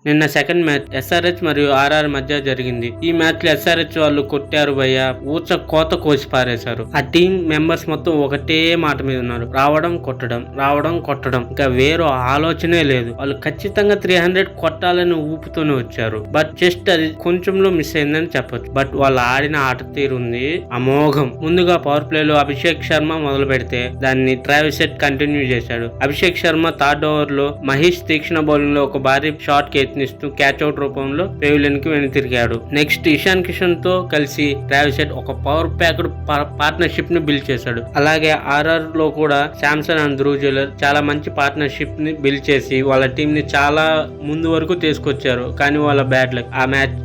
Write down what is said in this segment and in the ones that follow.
నిన్న second match SRH మరియు RR మధ్య జరిగింది. ఈ మ్యాచ్ లో ఎస్ఆర్హెచ్ వాళ్ళు కొట్టారు భయ్య, ఊచ కోత కోసి పారేశారు. ఆ టీం మెంబర్స్ మొత్తం ఒకటే మాట మీద ఉన్నారు, రావడం కొట్టడం, రావడం కొట్టడం, ఇంకా వేరే ఆలోచనే లేదు. వాళ్ళు ఖచ్చితంగా 300 కొట్టాలని ఊపుతూనే వచ్చారు. బట్ జస్ట్ అది కొంచెంలో మిస్ అయిందని చెప్పొచ్చు. బట్ వాళ్ళు ఆడిన ఆట తీరు ఉంది అమోఘం. ముందుగా పవర్ ప్లే లో అభిషేక్ శర్మ మొదలు పెడితే దాన్ని ట్రావిస్ హెడ్ కంటిన్యూ చేశాడు. అభిషేక్ శర్మ థర్డ్ ఓవర్ లో మహేష్ తీక్షణ బౌలింగ్ లో ఒక భారీ షాట్ కి యత్నిస్తూ క్యాచ్ అవుట్ రూపంలో పెవిలియన్ కి వెనుతిరిగాడు. నెక్స్ట్ ఇషాన్ కిషన్ తో కలిసి ట్రావిస్ హెడ్ ఒక పవర్ ప్యాక్డ్ పార్ట్నర్షిప్ ని బిల్డ్ చేశాడు. అలాగే ఆర్ఆర్ లో కూడా శాంసన్ అండ్ ధ్రువ్ జురెల్ చాలా మంచి పార్ట్నర్షిప్ ని బిల్డ్ చేసి వాళ్ళ టీం ని చాలా ముందు వరకు తీసుకొచ్చారు. కానీ వాళ్ళ బ్యాడ్ లక్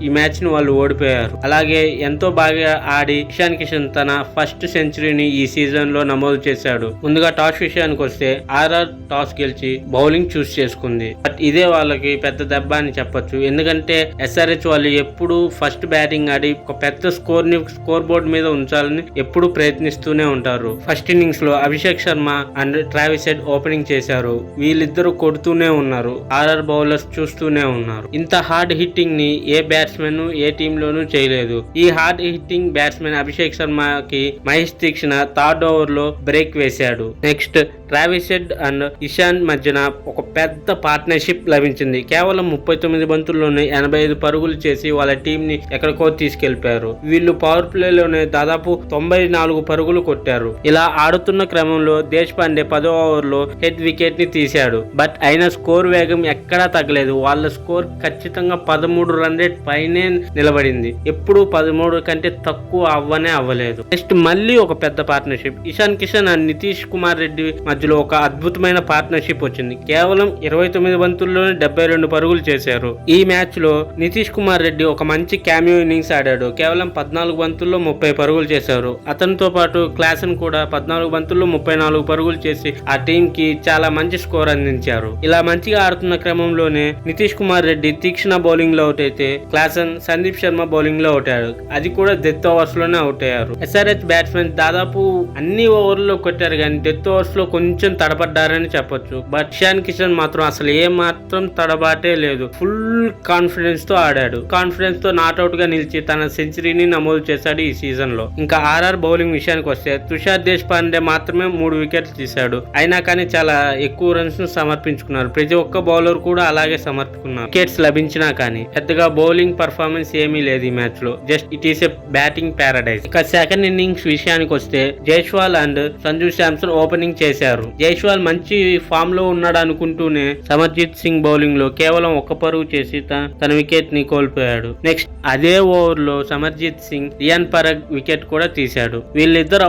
ఈ మ్యాచ్ ని వాళ్ళు ఓడిపోయారు. అలాగే ఎంతో బాగా ఆడి ఇషాన్ కిషన్ తన ఫస్ట్ సెంచరీని ఈ సీజన్ లో నమోదు చేశాడు. ముందుగా టాస్ విషయానికి వస్తే ఆర్ఆర్ టాస్ గెలిచి బౌలింగ్ చూస్ చేసుకుంది. బట్ ఇదే వాళ్ళకి పెద్ద దెబ్బ అని చెప్పొచ్చు. ఎందుకంటే ఎస్ఆర్హెచ్ వాళ్ళు ఎప్పుడు ఫస్ట్ బ్యాటింగ్ ఆడి ఒక పెద్ద స్కోర్ బోర్డ్ మీద ఉంచాలని ఎప్పుడు ప్రయత్నిస్తూనే ఉంటారు. ఫస్ట్ ఇన్నింగ్స్ లో Abhishek Sharma and Travis head opening చేశారు. వీళ్ళిద్దరూ కొడుతూనే ఉన్నారు. ఆర్ఆర్ బౌలర్స్ చూస్తూనే ఉన్నారు. ఇంత హార్డ్ హిట్టింగ్ ని ఏ బ్యాట్స్మెన్ ఏ టీమ్ లోనూ చేయలేదు. ఈ హార్డ్ హిట్టింగ్ బ్యాట్స్మెన్ అభిషేక్ శర్మకి మహేష్ తీక్షణ థర్డ్ ఓవర్ లో బ్రేక్ వేశాడు. Next Travis Head and Ishan మధ్యన ఒక పెద్ద పార్ట్నర్షిప్ లభించింది. కేవలం 39 బంతుల్లోనే 85 పరుగులు చేసి వాళ్ళ టీం ని ఎక్కడికో తీసుకెళ్లిపారు. వీళ్ళు పవర్ ప్లే లోనే దాదాపు 94 పరుగులు కొట్టారు. ఇలా ఆడుతున్న క్రమంలో దేశ్ పాండే 10వ ఓవర్ లో హెడ్ వికెట్ ని తీశాడు. బట్ అయినా స్కోర్ వేగం ఎక్కడా తగ్గలేదు. వాళ్ళ స్కోర్ ఖచ్చితంగా 13 రన్ రేట్ పైనే నిలబడింది. ఎప్పుడు 13 కంటే తక్కువ అవ్వలేదు. నెక్స్ట్ మళ్ళీ ఒక పెద్ద పార్ట్నర్షిప్ ఇషాన్ కిషన్ అండ్ నితీష్ కుమార్ రెడ్డి మధ్యలో ఒక అద్భుతమైన పార్ట్నర్షిప్ వచ్చింది. కేవలం 29 బంతుల్లోనే 72 పరుగులు చేశారు. ఈ మ్యాచ్ లో నితీష్ కుమార్ రెడ్డి ఒక మంచి క్యామియో ఇన్నింగ్స్ ఆడాడు. కేవలం 14 బంతుల్లో 30 పరుగులు చేశారు. అతనితో పాటు క్లాసన్ కూడా 14 బంతుల్లో 34 పరుగులు చేసి ఆ టీం కి చాలా మంచి స్కోర్ అందించారు. ఇలా మంచిగా ఆడుతున్న క్రమంలోనే నితీష్ కుమార్ రెడ్డి తీక్షణ బౌలింగ్ లో అవుట్ అయితే క్లాసన్ సందీప్ శర్మ బౌలింగ్ లో అవుట్ అయ్యాడు. అది కూడా డెత్ ఓవర్స్ లోనే అవుట్ అయ్యారు. ఎస్ఆర్హెచ్ బ్యాట్స్మెన్ దాదాపు అన్ని ఓవర్లో కొట్టారు కానీ డెత్ ఓవర్స్ లో కొంచెం తడబడ్డారని చెప్పొచ్చు. బట్ ఇషాన్ కిషన్ మాత్రం అసలు ఏ మాత్రం తడబాటే లేదు. ఫుల్ కాన్ఫిడెన్స్ తో ఆడాడు. కాన్ఫిడెన్స్ తో నాట్అవుట్ గా నిలిచి తన సెంచరీని నమోదు చేశాడు ఈ సీజన్ లో. ఇంకా ఆర్ఆర్ బౌలింగ్ విషయానికి వస్తే తుషార్ దేశ్ పాండే మాత్రమే 3 వికెట్లు తీశాడు. అయినా కానీ చాలా ఎక్కువ రన్స్ ను సమర్పించుకున్నారు. ప్రతి ఒక్క బౌలర్ కూడా అలాగే సమర్పించుకున్నారు. వికెట్స్ లభించినా కానీ పెద్దగా బౌలింగ్ పర్ఫార్మెన్స్ ఏమీ లేదు ఈ మ్యాచ్ లో. Just it is a batting paradise. ఇక సెకండ్ ఇన్నింగ్స్ విషయానికి వస్తే జైస్వాల్ అండ్ సంజు శాంసన్ ఓపెనింగ్ చేశారు. జైస్వాల్ మంచి ఫామ్ లో ఉన్నాడు అనుకుంటూనే సమర్జిత్ సింగ్ బౌలింగ్ లో కేవలం 1 పరుగు చేసి తన వికెట్ ని కోల్పోయాడు. నెక్స్ట్ అదే ఓవర్ లో సమర్జిత్ సింగ్ రియాన్ పరాగ్ వికెట్ కూడా తీశాడు. వీళ్ళిద్దరు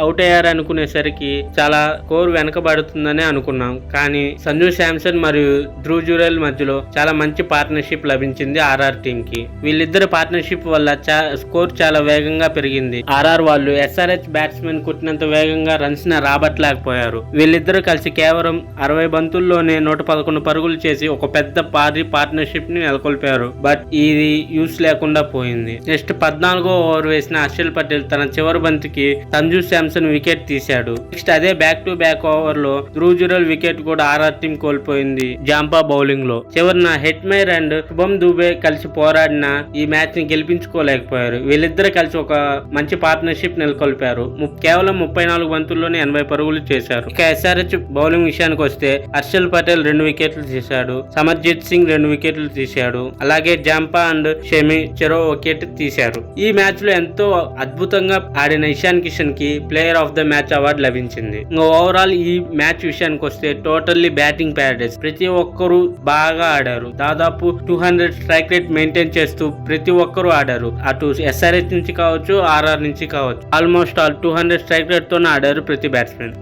అవుట్ అయ్యారనుకునేసరికి చాలా స్కోర్ వెనకబడుతుందని అనుకున్నాం. కానీ సంజు శాంసన్ మరియు ధ్రువ్ జురెల్ మధ్యలో చాలా మంచి పార్ట్నర్షిప్ లభించింది ఆర్ఆర్ టీమ్ కి. వీళ్ళిద్దరు పార్ట్నర్షిప్ వల్ల స్కోర్ చాలా వేగంగా పెరిగింది. ఆర్ఆర్ వాళ్ళు ఎస్ఆర్హెచ్ బ్యాట్స్మెన్ కొట్టినంత వేగంగా రన్స్ ని రాబట్టలేకపోయారు. వీళ్ళిద్దరూ కలిసి కేవలం 60 బంతుల్లోనే 111 పరుగులు చేసి ఒక పెద్ద భారీ పార్ట్నర్షిప్ ని నెలకొల్పారు. బట్ ఇది యూస్ లేకుండా పోయింది. నెక్స్ట్ 14వ ఓవర్ వేసిన హర్షల్ పటేల్ తన చివరి బంతికి సంజు శాంసన్ వికెట్ తీశాడు. నెక్స్ట్ అదే బ్యాక్ టు బ్యాక్ ఓవర్ లో ధ్రువ్ జురెల్ వికెట్ కూడా ఆర్ఆర్ టీం కోల్పోయింది జాంపా బౌలింగ్ లో. చివరిన హెట్మైర్ అండ్ శుభం దుబే కలిసి పోరాడిన ఈ మ్యాచ్ ని గెలిపించుకోలేకపోయారు. వీళ్ళిద్దరు కలిసి ఒక మంచి పార్ట్నర్షిప్ నెలకొల్పారు. కేవలం 34 బంతుల్లోనే 80 పరుగులు చేశారు. ఇక ఎస్ఆర్హెచ్ బౌలింగ్ విషయానికి వస్తే హర్షల్ పటేల్ 2 వికెట్లు తీశాడు. సమర్జిత్ సింగ్ 2 వికెట్లు తీశాడు. అలాగే జాంపా అండ్ షమి చెరో వికెట్ తీశారు. ఈ మ్యాచ్ లో ఎంతో అద్భుతంగా ఆడిన ఇషాన్ కిషన్ కి player of the match award లభించింది. ఓవరాల్ ఈ మ్యాచ్ విషయానికి వస్తే టోటల్లీ బ్యాటింగ్ ప్యారడైజ్. ప్రతి ఒక్కరు బాగా ఆడారు. దాదాపు 200 స్ట్రైక్ రేట్ మెయింటైన్ చేస్తూ ప్రతి ఒక్కరు ఆడారు. అటు ఎస్ఆర్హెచ్ నుంచి కావచ్చు, ఆర్ఆర్ నుంచి కావచ్చు, ఆల్మోస్ట్ ఆల్ 200 స్ట్రైక్ రేట్ తోనే ఆడారు ప్రతి బ్యాట్స్మెన్.